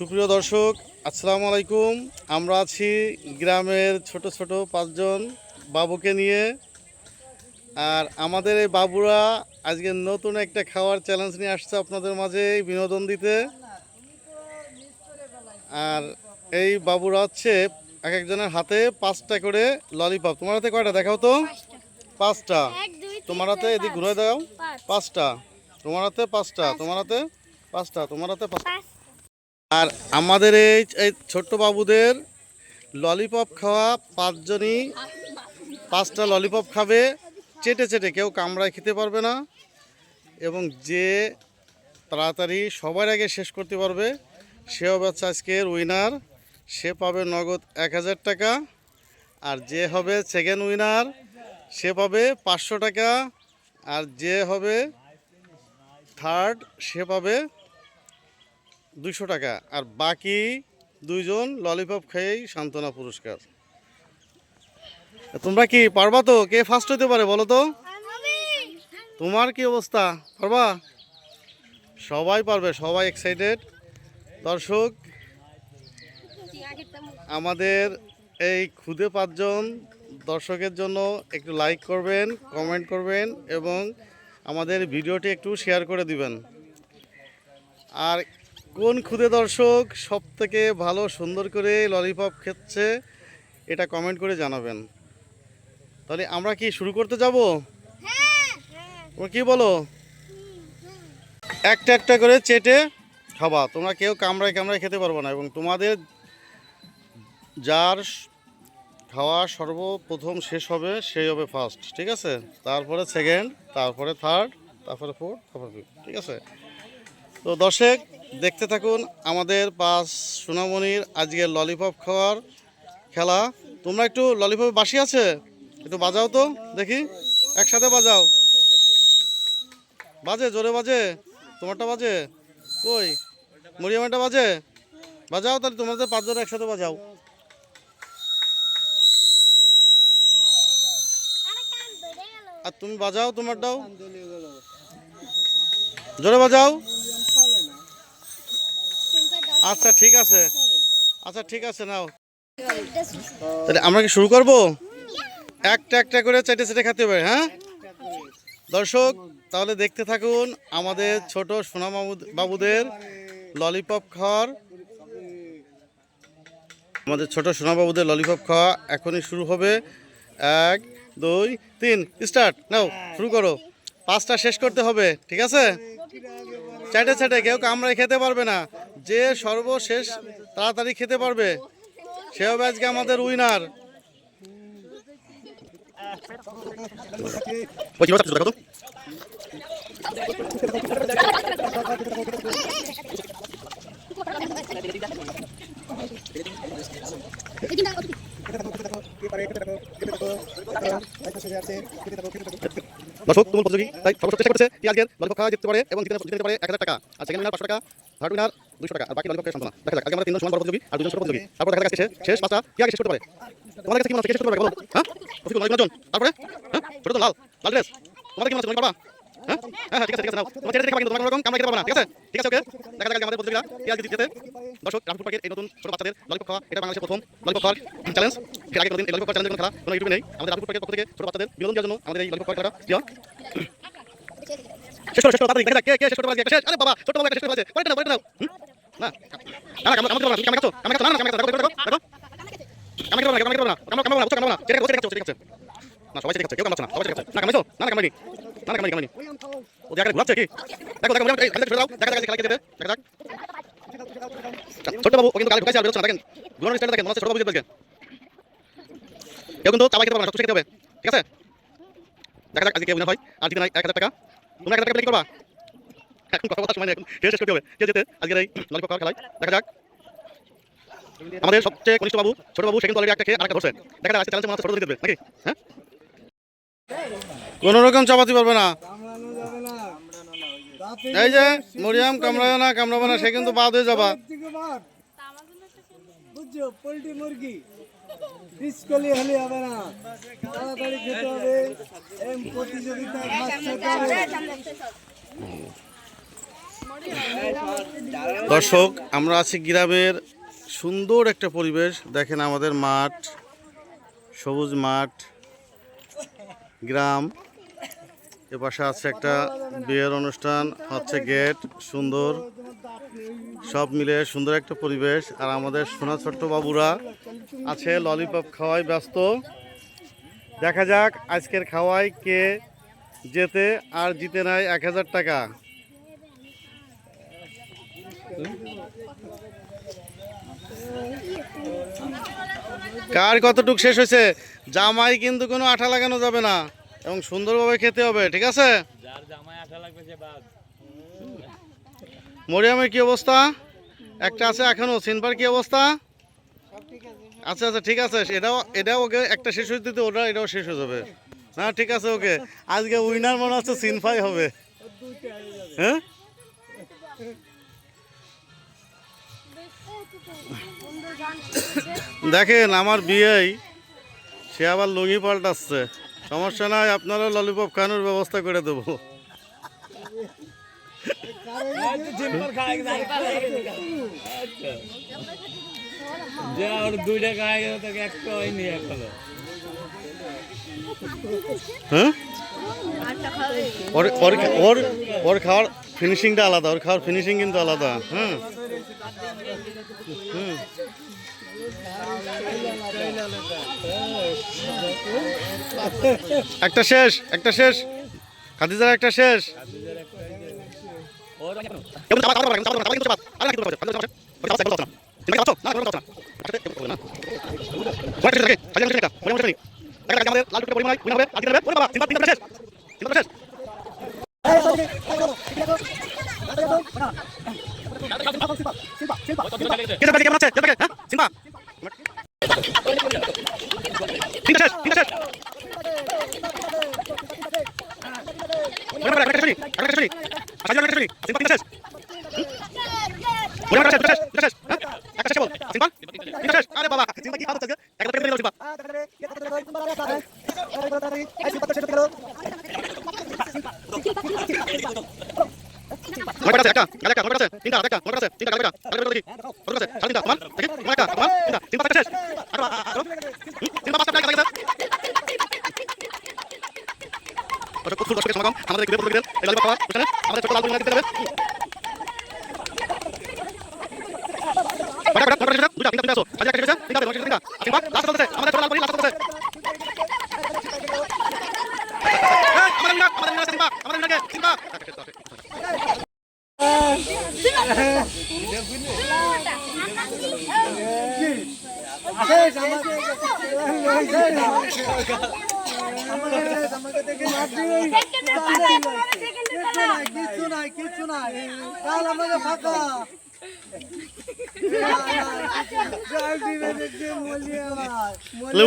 সুপ্রিয় দর্শক, আসসালামু আলাইকুম। আমরা আছি গ্রামের ছোট ছোট 5জন বাবুকে নিয়ে। আর আমাদের এই বাবুরা আজকে নতুন একটা খাওয়ার চ্যালেঞ্জ নিয়ে আসছে আপনাদের মাঝে বিনোদন দিতে। আর এই বাবুরা হচ্ছে এক একজনের হাতে 5টা করে ললিপপ। তোমার হাতে কয়টা দেখাও তো? 5টা। তোমার হাতে এদিক ঘুরে দাও। 5টা। তোমার হাতে 5টা। তোমার হাতে 5টা। তোমার হাতে 5টা। আর আমাদের এই ছোট্ট বাবুদের ললিপপ খাওয়া 5জনই 5টা ললিপপ খাবে চেটে চেটে, কেউ কামড়ায় খেতে পারবে না। এবং যে তাড়াতাড়ি সবার আগে শেষ করতে পারবে সে হবে আজকের উইনার। সে পাবে নগদ 1000 টাকা। আর যে হবে সেকেন্ড উইনার সে পাবে 500 টাকা। আর যে হবে থার্ড সে পাবে 200 টাকা। আর বাকি 2জন ললিপপ খেয়েই সান্ত্বনা পুরস্কার। তোমরা কি পারবা তো? কে ফার্স্ট হতে পারে বলো তো? তোমার কি অবস্থা, পারবা? সবাই পারবে, সবাই এক্সাইটেড। দর্শক, আমাদের এই খুদে 5জন দর্শকের জন্য একটু লাইক করবেন, কমেন্ট করবেন এবং আমাদের ভিডিওটি একটু শেয়ার করে দিবেন। আর কোন খুদে দর্শক সব থেকে ভালো সুন্দর করে ললিপপ খেচ্ছে এটা কমেন্ট করে জানাবেন। তাহলে আমরা কি শুরু করতে যাব? তোমরা কি বলো? একটা একটা করে চেটে খাবা, তোমরা কেউ কামড়ায় কামড়ায় খেতে পারবে না। এবং তোমাদের যার খাওয়া সর্বপ্রথম শেষ হবে সেই হবে ফার্স্ট, ঠিক আছে? তারপরে সেকেন্ড, তারপরে থার্ড, তারপরে ফোর্থ, তারপরে ফিফথ, ঠিক আছে? তো দর্শক দেখতে থাকুন আমাদের 5 সোনামণির আজকের ললিপপ খাওয়ার খেলা। তোমরা একটু ললিপপ বাসি আছে, একটু বাজাও তো দেখি, একসাথে বাজাও। বাজে, জোরে বাজে। তোমারটা বাজে কই? মরিয়ামেরটা বাজে? বাজাও তাহলে, তোমাদের 5জন একসাথে বাজাও। আর তুমি বাজাও তোমারটাও, জোরে বাজাও। আচ্ছা ঠিক আছে, আচ্ছা ঠিক আছে, নাও। তাহলে আমরা কি শুরু করব? একটা একটা করে চেটে চেটে খেতে হবে, হ্যাঁ দর্শক? তাহলে দেখতে থাকুন আমাদের ছোট সোনা বাবুদের ললিপপ খাওয়ার। আমাদের ছোট সোনা বাবুদের ললিপপ খাওয়া এখনই শুরু হবে। 1 2 3 স্টার্ট। নাও শুরু করো। 5টা শেষ করতে হবে, ঠিক আছে? চেটে চেটে, কেউ কামড়ায় খেতে পারবে না। যে সর্বশেষ তাড়াতাড়ি খেতে পারবে সে হবে আজকে আমাদের উইনার। দর্শক তুমুল প্রতিযোগী, তাই সর্বোচ্চ চেষ্টা করছে কি আজকের ললিপপ খাওয়া যেতে পারে এবং জিতে পারে 1000 টাকা। আর সেকেন্ড উইনার 500 টাকা, থার্ড উইনার 200 টাকা। আর বাকি ললিপপ খেয়ে সান্ত্বনা। দেখা যাক আজকে আমরা 3জন সমান বড় প্রতিযোগী আর 2জন ছোট প্রতিযোগী। তারপর দেখা যাক শেষ 5টা কি আগে শেষ করতে পারে। তোমাদের কাছে কি মনে হচ্ছে কে শেষ করতে পারবে বলো? হ্যাঁ প্রতিযোগী অনেকজন। তারপরে হ্যাঁ ছোট তো লাল লাল ড্রেস, তোমাদের কি মনে হচ্ছে তুমি পারবা? হ্যাঁ হ্যাঁ ঠিক আছে ঠিক আছে, নাও তোমার ছেড়ে দেখবা কিন্তু তোমার কোনো রকম কামড়া খেতে পারবে না, ঠিক আছে? ঠিক আছে ওকে। দেখা যাক আমাদের প্রতিযোগীরা কি আজকে জিতে। দর্শক, রামপুর পার্কের এই নতুন ছোট বাচ্চাদের ললিপপ খাওয়া এটা বাংলাদেশের প্রথম ললিপপ খাওয়ার চ্যালেঞ্জ। এর আগে কোনোদিন এই ললিপপ খাওয়ার চ্যালেঞ্জের কোনো খেলা কোনো ইউটিউবে নেই। আমাদের রামপুর পার্কের পক্ষ থেকে ছোট বাচ্চাদের বিনোদন দেওয়ার জন্য আমাদের এই ললিপপ খাওয়ার খেলাটা দেওয়া। শেষ করো তাড়াতাড়ি, দেখা যাক কে শেষ করতে পারে। শেষ, আরে বাবা ছোট বাবা শেষ করতে পারছে। পরে নাও না না না কামড়া কামড়া তুমি কামড়া কামড়া না না কামড়া দেখো দেখো দেখো কামড়া কামড়া কামড়া কামড়া কামড়া কামড়া কামড়া চেটে চেটে চেটে খাচ্ছে না, সবাই চেটে খাচ্ছে, কেউ কামড়াচ্ছে না, সবাই চেটে খাচ্ছে। না কামড়াইছো না কামড়াইনি না কামড়াইনি ও জায়গায় ঘুরাচ্ছে কি? দেখো দেখো এই হাতে দাও, দেখা যাক খেলা কে দেবে, দেখা যাক। ছোট বাবু ও কিন্তু গালে ঢুকাইছে আর বেরোচ্ছে না, দেখেন ঘুরানোর স্টাইলটা দেখেন, মনে হচ্ছে ছোট বাবু জিতে গেছে। কেউ কিন্তু চাবাই খেতে পারবে না, সব খেতে হবে, ঠিক আছে? দেখা যাক আজকে কে উইনার হয়। আর জিতে নাই 1000 টাকা। তোমরা 1000 টাকা কি করবা? এখন কথা বলার সময় নেই, এখন শেষ করতে হবে কে জিতে আজকের এই ললিপপ খাওয়ার খেলায়। দেখা যাক আমাদের সবচেয়ে কনিষ্ঠ বাবু ছোট বাবু, সে কিন্তু অলরেডি একটা খেয়ে আরেকটা ধরছে। দেখা যাক আজকে চ্যালেঞ্জে মনে হচ্ছে ছোট জিতবে নাকি? হ্যাঁ কোন রকম চাপাতে পারবে না। এই যে মরিয়াম কামড়াবে না কামড়াবে না, সে কিন্তু বাদ হয়ে যাবা। বুঝছো, পোল্ট্রি মুরগি পিসকলি হলে হবে না, তাড়াতাড়ি খেতে হবে। প্রতিযোগিতায় দর্শক, আমরা আছি গ্রামের সুন্দর একটা পরিবেশ। দেখেন আমাদের মাঠ, সবুজ মাঠ, গ্রাম। এপাশে আছে একটা বিয়ের অনুষ্ঠান হচ্ছে, গেট সুন্দর, সব মিলে সুন্দর একটা পরিবেশ। আর আমাদের সোনা ছোট্ট বাবুরা আছে ললিপপ খাওয়ায় ব্যস্ত। দেখা যাক আজকের খাওয়ায় কে জেতে আর জিতে নেয় 1000 টাকা। কার কতটুক শেষ হয়েছে? জামাই কিন্তু কোনো আঠা লাগানো যাবে না এবং সুন্দরভাবে খেতে হবে, ঠিক আছে? মরিয়ামের কি অবস্থা? একটা আছে এখনো। সিনপার কি অবস্থা? আচ্ছা আচ্ছা, ঠিক আছে, এটাও ওকে একটা শেষ হয়ে দিতে, এটাও শেষ হয়ে যাবে। হ্যাঁ ঠিক আছে, ওকে। আজকে উইনার মনে হচ্ছে সিনফাই হবে। হ্যাঁ, দেখেন আমার বিয়েই সে আবার লুঙ্গি পাল্টাচ্ছে। সমস্যা নাই, আপনারা ললিপপ খাওয়ানোর ব্যবস্থা করে দেবো। হ্যাঁ, ওর খাওয়ার ফিনিশিংটা আলাদা, ওর খাওয়ার ফিনিশিং কিন্তু আলাদা। হুম হুম, একটা শেষ, একটা শেষ, খাদিজার একটা শেষ।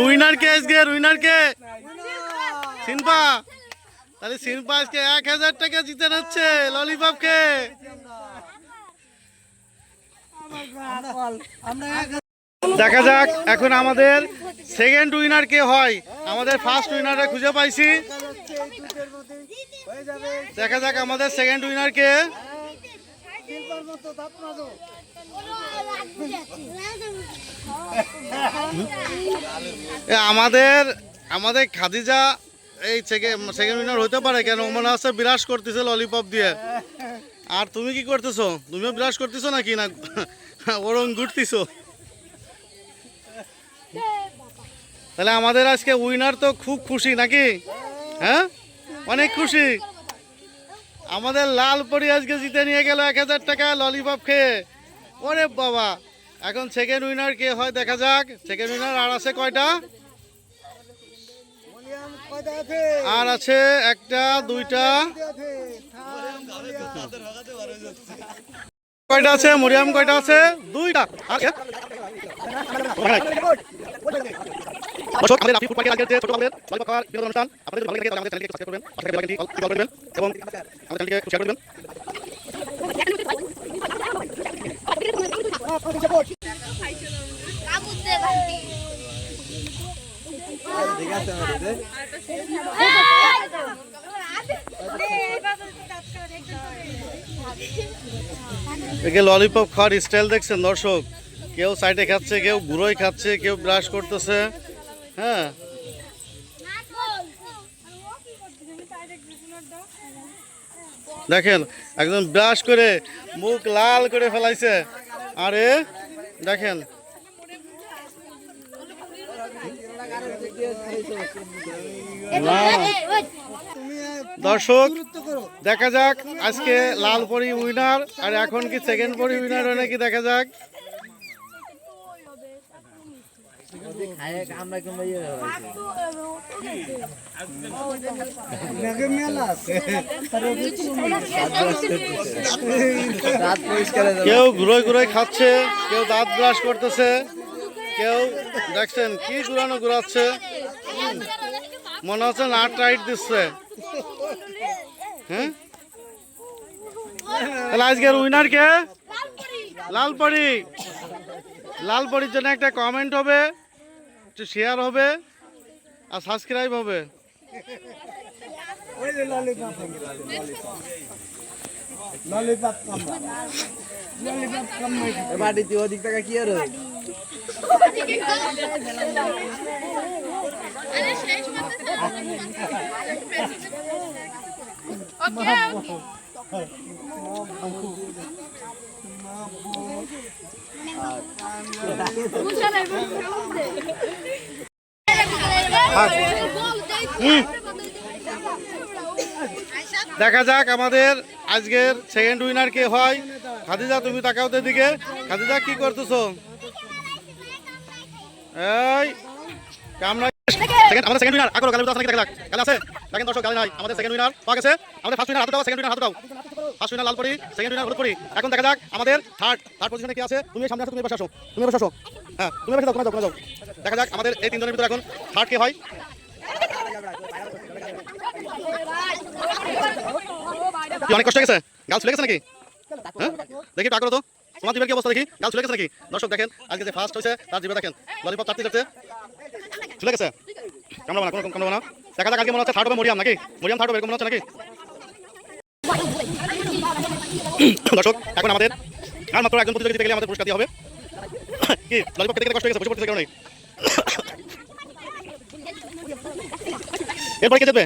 উইনার কে আজকে? উইনার কে? সিনপা। তাহলে সিনপা আজকে 1000 টাকা জিতে নিচ্ছে ললিপপ কে। দেখা যাক এখন আমাদের সেকেন্ড উইনার কে হয়। আমাদের ফার্স্ট উইনারে খুঁজে পাইছি। দেখা যাক আমাদের সেকেন্ড উইনার কে। আমাদের খাদিজা এই সেকেন্ড উইনার হতে পারে কেন? মনে হচ্ছে বিরাজ করতেছে ললিপপ দিয়ে। আর তুমি কি করতেছো? তুমিও বিরাজ করতেছো নাকি, না ওরং ঘুরতেছো? তাহলে আমাদের আজকে উইনার তো খুব খুশি নাকি? হ্যাঁ, অনেক খুশি। আমাদের লাল পরি আজকে জিতে নিয়ে গেল 1000 টাকা ললিপপ খেয়ে। ওরে বাবা, এখন সেকেন্ড উইনার কে হয় দেখা যাক। সেকেন্ড উইনার আর আছে কয়টা? আর আছে একটা, দুইটা, কয়টা আছে? মরিয়াম কয়টা আছে? দুইটা। আমাদের রাফি ফুড পার্কের আজকের যে ছোট আমাদের ললিপপ খাওয়ার বিনোদন অনুষ্ঠান, আপনাদের যদি ভালো লাগে তাহলে আমাদের চ্যানেলকে সাবস্ক্রাইব করবেন, পাশে থাকা বেল আইকনটি অল করবেন এবং আমাদের চ্যানেলকে শেয়ার করবেন। ঠিক আছে একে ললিপপ খাওয়ার স্টাইল দেখছেন দর্শক, কেউ সাইডে খাচ্ছে, কেউ গুঁড়োই খাচ্ছে, কেউ ব্রাশ করতেছে। হ্যাঁ, দেখেন একদম ব্রাশ করে মুখ লাল করে ফেলাইছে। আরে দেখেন দর্শক, দেখা যাক আজকে লাল পরি উইনার আর এখন কি সেকেন্ড পরি উইনার হয় নাকি দেখা যাক। কেউ ঘুরোয় ঘুরোয় খাচ্ছে, কেউ দাঁত ব্রাশ করতেছে, কেউ দেখছেন কি ঘুরানো ঘুরাচ্ছে, মনে হচ্ছে নাট টাইট দিচ্ছে। হ্যাঁ, তাহলে আজকের উইনার কে? লালপরি। লালপরির জন্য একটা কমেন্ট হবে, একটু শেয়ার হবে আর সাবস্ক্রাইব হবে। বাড়িতে ওদিক টাকা কি আর দেখা যাক আমাদের আজকের সেকেন্ড উইনার কে হয়। খাদিজা, তুমি তাকাও তো দিকে। খাদিজা কি করতেছো? এই আমরা আমাদের সেকেন্ড উইনার আকরো গালি আছে নাকি দেখা যাক। গালি আছে? দেখেন দর্শক, গালি নাই। আমাদের সেকেন্ড উইনার পাওয়া গেছে। আমাদের ফার্স্ট উইনার হাতে দাও, সেকেন্ড উইনার হাতে দাও। ফার্স্ট উইনার লালপরি, সেকেন্ড উইনার হলুদপরি। এখন দেখা যাক আমাদের থার্ড পজিশনে কে আছে। তুমি সামনে আসো, তুমি পাশে আসো, তুমি পাশে আসো। হ্যাঁ, তুমি পাশে যাও, তুমি যাও। দেখা যাক আমাদের এই তিনজনের ভিতরে এখন থার্ড কে হয়। অনেক কষ্ট গেছে, গাল ছুলে গেছে নাকি? হ্যাঁ, দেখি টাকা তো তোমার জিভের কি অবস্থা, দেখি গাল ছুলে গেছে নাকি? দর্শক দেখেন আজকে যে ফার্স্ট হয়েছে তার জিভে দেখেন ললিপপ চাটতে চাটতে ছুলে গেছে। কামড়াবো না, কোনো কামড়াবো না। দেখা যাক আজকে মনে হচ্ছে থার্ড হবে মরিয়াম নাকি? মরিয়াম থার্ড হবে এরকম মনে হচ্ছে নাকি? দর্শক এখন আমাদের আর মাত্র একজন প্রতিযোগী জিতে গেলে আমাদের পুরস্কার দেওয়া হবে। কি ললিপপ খেতে খেতে কষ্ট হয়ে গেছে, বসে পড়তেছে কারণে। এরপরে কে জিতবে?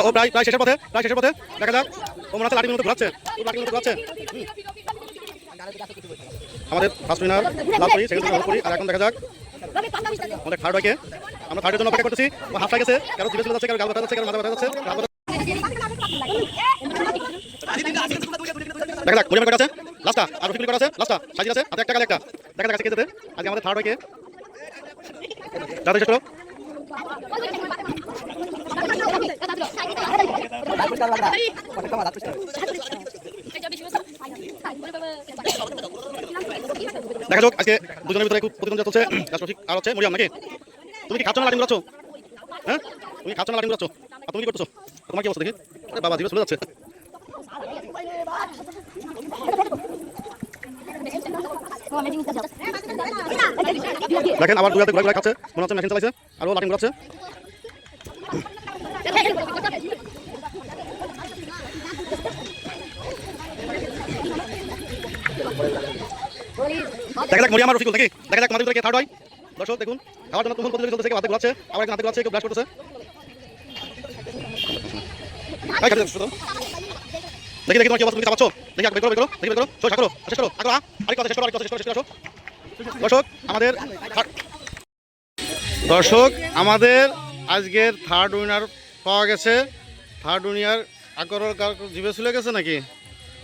ও প্রায় শেষের পথে, দেখা যাক। ও মনে হচ্ছে লাঠি মতো ঘুরাচ্ছে, আমাদের ফার্স্ট উইনার লালপরি, সেকেন্ড উইনার হলুদপরি। আর এখন দেখা যাক আমাদের থার্ড হয় কে। আমরা থার্ডের জন্য অপেক্ষা করতেছি। ও হাফ গেছে, কারো জিভে চলে যাচ্ছে, কারো গাল ব্যথা যাচ্ছে, কারো মাথা ব্যথা যাচ্ছে। দেখা যাক মরিয়াম কটা আছে লাস্টটা, আর রফিকুল কটা আছে লাস্টটা, সাজিদ আছে হাতে একটা গালে একটা। দেখা যাক কে যেতে। আজকে আমাদের থার্ড হয় কে। তাড়াতাড়ি শেষ করো। দেখা যাক আজকে দুজনের ভিতরে খুব প্রতিদ্বন্দ্বিতা চলছে। রফিক আর হচ্ছে মরিয়াম নাকি? তুমি কি খাচ্ছ না লাঠিং ঘুরাচ্ছ? হ্যাঁ, তুমি খাচ্ছ না লাঠিং ঘুরাচ্ছ? আর তুমি কি করতেছো? তোমার কি অবস্থা দেখি? আরে বাবা, জিভে চলে যাচ্ছে। দেখেন আবার দুই হাতে ঘুরে খাচ্ছে, মনে হচ্ছে মেশিন চালাইছে আর ও লাঠিং ঘুরাচ্ছে। দেখা যাক মরিয়াম আর রফিকুল নাকি? দেখা যাক আমাদের ভিতরে কে থার্ড হয়। দর্শক দেখুন, খাওয়ার জন্য তুমুল প্রতিযোগিতা চলতেছে, কেউ হাতে ঘুরাচ্ছে, আবার একজন হাতে ঘুরাচ্ছে, কেউ ব্রাশ করতেছে। দেখি দেখি তোমার কি অবস্থা, তুমি চাপাচ্ছ? দেখি বের করো, বের করো, দেখি বের করো, শেষ করো, শেষ করো, আগে আরেকটু শেষ করো, আরেকটু শেষ করো, শেষ করো। দর্শক আমাদের আজকের থার্ড উইনার পাওয়া গেছে। থার্ড উইনার আকরের জিভে ছুলে গেছে নাকি?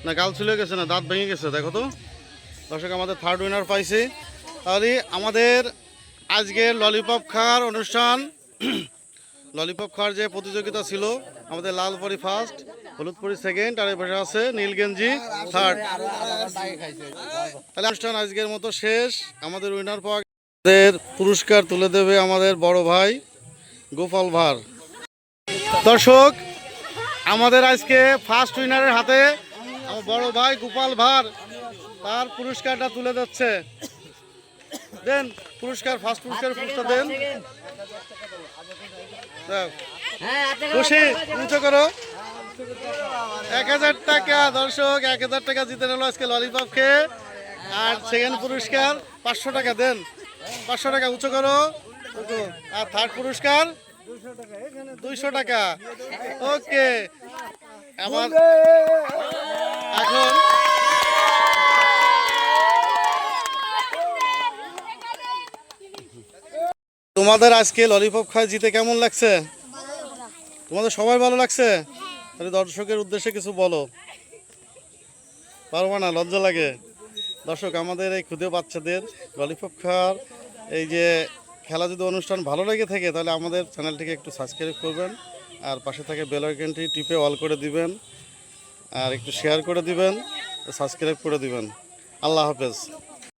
না গাল ছুলে গেছে, না দাঁত ভেঙে গেছে? দেখো তো দর্শক, আমাদের থার্ড উইনার পাইছি। তাহলে আমাদের আজকের ললিপপ খাওয়ার অনুষ্ঠান, ললিপপ খাওয়ার যে প্রতিযোগিতা ছিল, আমাদের লালপরি ফার্স্ট, হলুদপরি সেকেন্ড, আর এপাশে আছে নীলগেঞ্জি থার্ড। তাহলে অনুষ্ঠান আজকের মতো শেষ। আমাদের উইনার পাওয়া আমাদের পুরস্কার তুলে দেবে আমাদের বড় ভাই গোপাল ভার। দর্শক আমাদের আজকে ফার্স্ট উইনারের হাতে আমার বড় ভাই গোপাল ভাঁড় তার পুরস্কারটা তুলে দিচ্ছে। দেন পুরস্কার, ফার্স্ট পুরস্কার দেন। দাও। খুশি, উঁচু করো। 1000 টাকা, দর্শক 1000 টাকা জিতে নিল আজকে ললিপপ খেয়ে। আর সেকেন্ড পুরস্কার 500 টাকা দেন। 500 টাকা উঁচু করো। আর থার্ড পুরস্কার 200 টাকা। ওকে, আবার এখন তোমাদের আজকে ললিপপ খায় জিতে কেমন লাগছে? তোমাদের সবাই ভালো লাগছে? তাহলে দর্শকের উদ্দেশ্যে কিছু বলো। পারবো না, লজ্জা লাগে। দর্শক, আমাদের এই ক্ষুদে বাচ্চাদের ললিপপ খাওয়ার এই যে খেলা যদি অনুষ্ঠান ভালো লেগে থাকে তাহলে আমাদের চ্যানেলটিকে একটু সাবস্ক্রাইব করবেন, আর পাশে থাকে বেল আইকনটি টিপে অল করে দিবেন, আর একটু শেয়ার করে দিবেন, সাবস্ক্রাইব করে দিবেন। আল্লাহ হাফেজ।